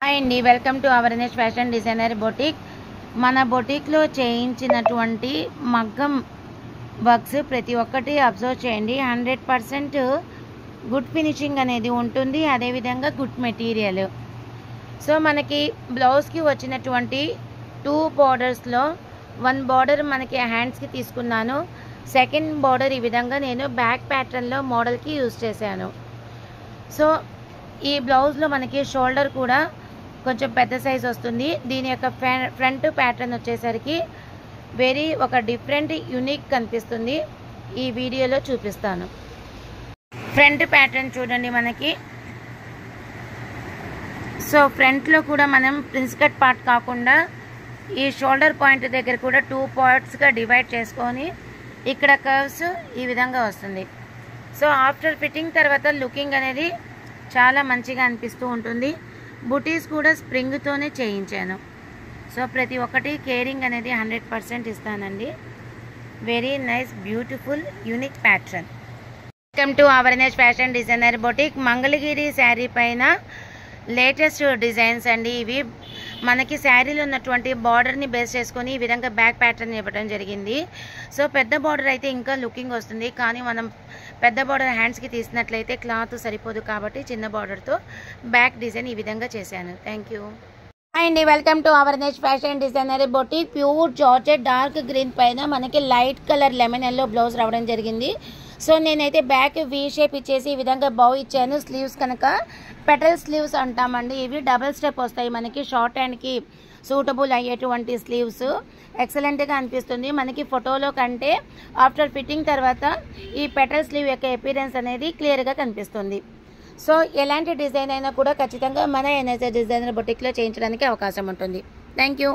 Hi అండి, welcome to awareness fashion designer boutique. మన బొటిక్లో చేయించినటువంటి మగ్గం వర్క్స్ ప్రతి ఒక్కటి అబ్జర్వ్ చేయండి. 100% గుడ్ ఫినిషింగ్ అనేది ఉంటుంది, అదేవిధంగా గుడ్ మెటీరియల్. సో మనకి బ్లౌజ్కి వచ్చినటువంటి 2 బార్డర్స్లో 1 బార్డర్ మనకి హ్యాండ్స్కి తీసుకున్నాను. సెకండ్ బార్డర్ ఈ విధంగా నేను బ్యాక్ ప్యాటర్న్లో మోడల్కి యూజ్ చేశాను. సో ఈ బ్లౌజ్లో మనకి షోల్డర్ కూడా కొంచెం పెద్ద సైజ్ వస్తుంది. దీని యొక్క ఫ్రంట్ ప్యాటర్న్ వచ్చేసరికి ఒక డిఫరెంట్ యూనిక్ కనిపిస్తుంది. ఈ వీడియోలో చూపిస్తాను. ఫ్రంట్ ప్యాటర్న్ చూడండి మనకి. సో ఫ్రంట్లో కూడా మనం ప్రిన్స్ కట్ పార్ట్ కాకుండా ఈ షోల్డర్ పాయింట్ దగ్గర కూడా 2 పార్ట్స్గా డివైడ్ చేసుకొని ఇక్కడ కర్వ్స్ ఈ విధంగా వస్తుంది. సో ఆఫ్టర్ ఫిట్టింగ్ తర్వాత లుకింగ్ అనేది చాలా మంచిగా అనిపిస్తూ ఉంటుంది. బుటీస్ కూడా స్ప్రింగ్తోనే చేయించాను. సో ప్రతి ఒక్కటి కేరింగ్ అనేది 100% ఇస్తానండి. Very nice, beautiful, unique pattern. Welcome to awareness fashion designer boutique. Mangalagiri sari పైన లేటెస్ట్ డిజైన్స్ అండి ఇవి. మనకి శారీలో ఉన్నటువంటి బార్డర్ని బేస్ చేసుకొని ఈ విధంగా బ్యాక్ ప్యాటర్న్ ఇవ్వడం జరిగింది. సో పెద్ద బార్డర్ అయితే ఇంకా లుకింగ్ వస్తుంది, కానీ మనం పెద్ద బార్డర్ హ్యాండ్స్కి తీసినట్లయితే క్లాత్ సరిపోదు, కాబట్టి చిన్న బార్డర్తో బ్యాక్ డిజైన్ ఈ విధంగా చేశాను. Thank you. హాయ్ అండి, welcome to awareness fashion designer boutique. Pure georgette dark green పైన మనకి light colour lemon yellow blouse రావడం జరిగింది. సో నేనైతే బ్యాక్ వీ షేప్ ఇచ్చేసి ఈ విధంగా బౌ ఇచ్చాను. స్లీవ్స్ కనుక పెటల్ స్లీవ్స్ అంటామండి. ఇవి డబుల్ స్టెప్ వస్తాయి మనకి. షార్ట్ హ్యాండ్కి సూటబుల్ అయ్యేటువంటి స్లీవ్స్. ఎక్సలెంట్గా అనిపిస్తుంది మనకి ఫోటోలో కంటే. ఆఫ్టర్ ఫిట్టింగ్ తర్వాత ఈ పెటల్ స్లీవ్ యొక్క అపీరెన్స్ అనేది క్లియర్గా కనిపిస్తుంది. సో ఎలాంటి డిజైన్ అయినా కూడా ఖచ్చితంగా మన ఎన్ఎస్ఏ డిజైనర్ బొటిక్లో చేయించడానికి అవకాశం ఉంటుంది. Thank you.